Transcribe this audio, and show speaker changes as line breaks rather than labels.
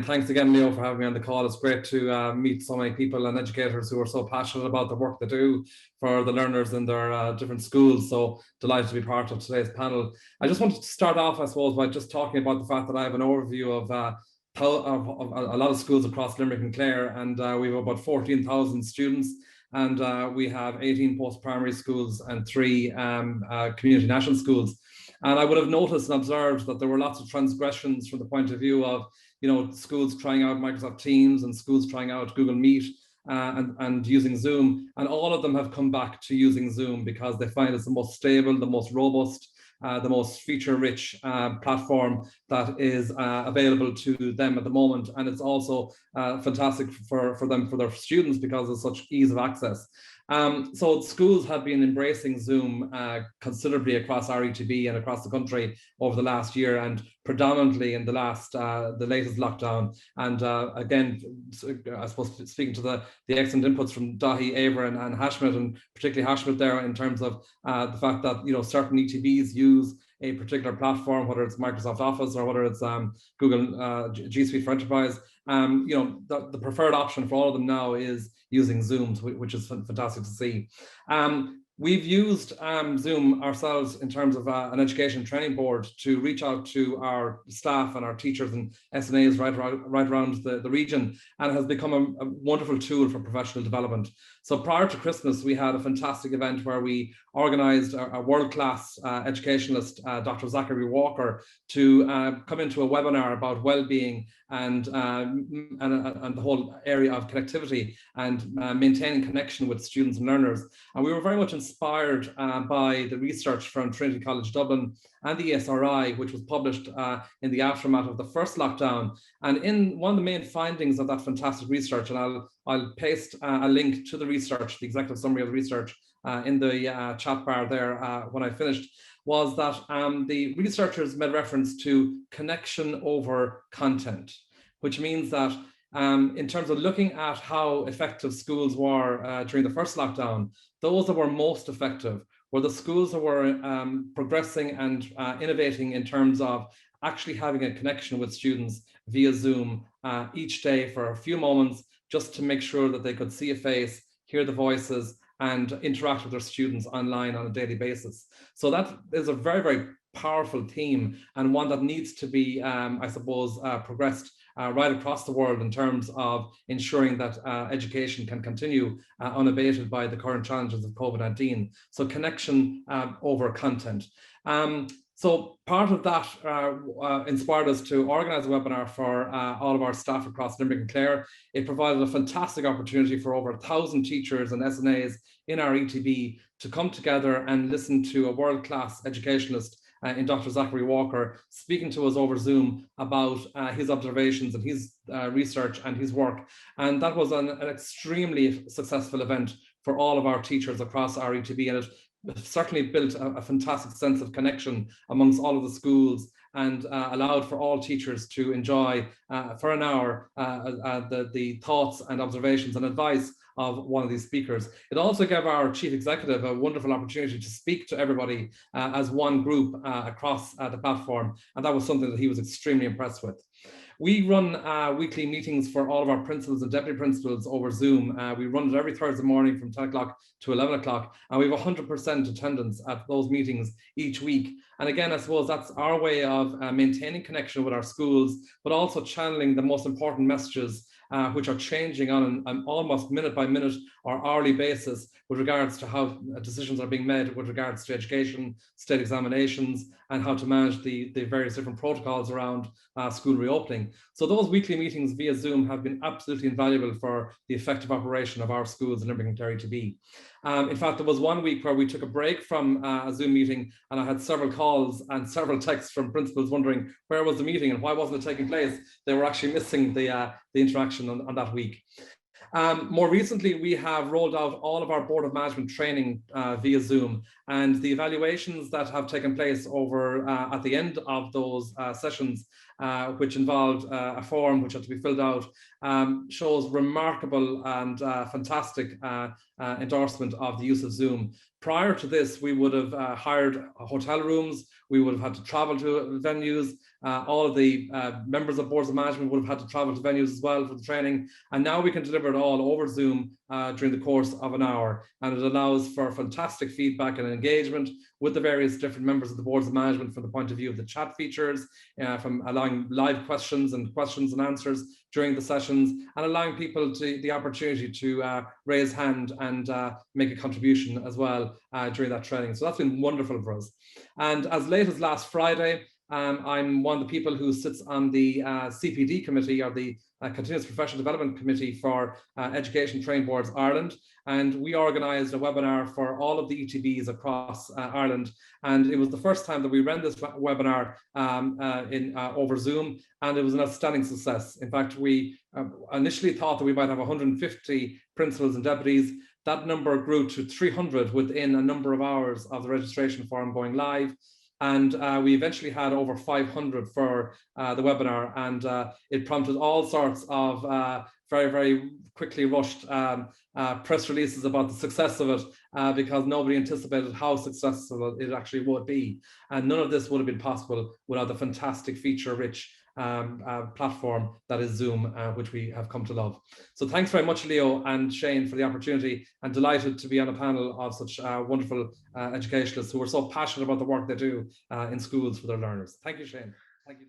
thanks again, Leo, for having me on the call. It's great to meet so many people and educators who are so passionate about the work they do for the learners in their different schools. So delighted to be part of today's panel. I just wanted to start off, I suppose, by just talking about the fact that I have an overview of a lot of schools across Limerick and Clare, and we have about 14,000 students, and we have 18 post-primary schools and 3 community national schools. And I would have noticed and observed that there were lots of transgressions from the point of view of, schools trying out Microsoft Teams and schools trying out Google Meet and using Zoom. And all of them have come back to using Zoom because they find it's the most stable, the most robust, the most feature-rich platform that is available to them at the moment. And it's also fantastic for them, for their students, because of such ease of access. So schools have been embracing Zoom considerably across RETB and across the country over the last year, and predominantly in the latest lockdown. And again, I suppose speaking to the excellent inputs from Dahi, Ava and Hashmit, and particularly Hashmit there, in terms of the fact that certain ETBs use a particular platform, whether it's Microsoft Office or whether it's Google G Suite for Enterprise. The preferred option for all of them now is using Zoom, which is fantastic to see. We've used Zoom ourselves in terms of an education training board to reach out to our staff and our teachers and SNAs right around the region, and it has become a wonderful tool for professional development. So prior to Christmas, we had a fantastic event where we organized a world-class educationalist, Dr. Zachary Walker, to come into a webinar about well-being and the whole area of connectivity and maintaining connection with students and learners. And we were very much inspired by the research from Trinity College Dublin and the ESRI, which was published in the aftermath of the first lockdown. And in one of the main findings of that fantastic research, and I'll paste a link to the research, the executive summary of the research, in the chat bar there when I finished, was that the researchers made reference to connection over content, which means that in terms of looking at how effective schools were during the first lockdown, those that were most effective were the schools that were progressing and innovating in terms of actually having a connection with students via Zoom each day for a few moments, just to make sure that they could see a face, hear the voices, and interact with their students online on a daily basis. So that is a very, very powerful theme, and one that needs to be, I suppose, progressed right across the world in terms of ensuring that education can continue unabated by the current challenges of COVID-19. So connection over content. So part of that inspired us to organize a webinar for all of our staff across Limerick and Clare. It provided a fantastic opportunity for over 1,000 teachers and SNAs in our ETB to come together and listen to a world-class educationalist in Dr. Zachary Walker speaking to us over Zoom about his observations and his research and his work. And that was an extremely successful event for all of our teachers across our ETB, and it certainly built a fantastic sense of connection amongst all of the schools, and allowed for all teachers to enjoy for an hour the thoughts and observations and advice of one of these speakers. It also gave our chief executive a wonderful opportunity to speak to everybody as one group across the platform, and that was something that he was extremely impressed with. We run weekly meetings for all of our principals and deputy principals over Zoom. We run it every Thursday morning from 10 o'clock to 11 o'clock, and we have 100% attendance at those meetings each week. And again, I suppose that's our way of maintaining connection with our schools, but also channeling the most important messages which are changing on an almost minute by minute or hourly basis with regards to how decisions are being made with regards to education, state examinations, and how to manage the various different protocols around school reopening. So those weekly meetings via Zoom have been absolutely invaluable for the effective operation of our schools in Limerick and Clare to be. In fact, there was one week where we took a break from a Zoom meeting, and I had several calls and several texts from principals wondering where was the meeting and why wasn't it taking place. They were actually missing the interaction on that week. More recently, we have rolled out all of our Board of Management training via Zoom, and the evaluations that have taken place over at the end of those sessions which involved a form which had to be filled out, shows remarkable and fantastic endorsement of the use of Zoom. Prior to this, we would have hired hotel rooms, we would have had to travel to venues, all of the members of boards of management would have had to travel to venues as well for the training, and now we can deliver it all over Zoom during the course of an hour, and it allows for fantastic feedback and engagement with the various different members of the boards of management from the point of view of the chat features, from allowing live questions and answers during the sessions, and allowing people the opportunity to raise hand and make a contribution as well during that training. So that's been wonderful for us. And as late as last Friday, I'm one of the people who sits on the CPD committee, or the Continuous Professional Development Committee for Education Training Boards Ireland, and we organised a webinar for all of the ETBs across Ireland, and it was the first time that we ran this webinar over Zoom, and it was an outstanding success. In fact, we initially thought that we might have 150 principals and deputies. That number grew to 300 within a number of hours of the registration form going live. And we eventually had over 500 for the webinar, and it prompted all sorts of very, very quickly rushed press releases about the success of it, because nobody anticipated how successful it actually would be. And none of this would have been possible without the fantastic feature-rich platform that is Zoom, which we have come to love. So thanks very much, Leo and Shane, for the opportunity, and delighted to be on a panel of such wonderful educationalists who are so passionate about the work they do in schools for their learners. Thank you, Shane. Thank you.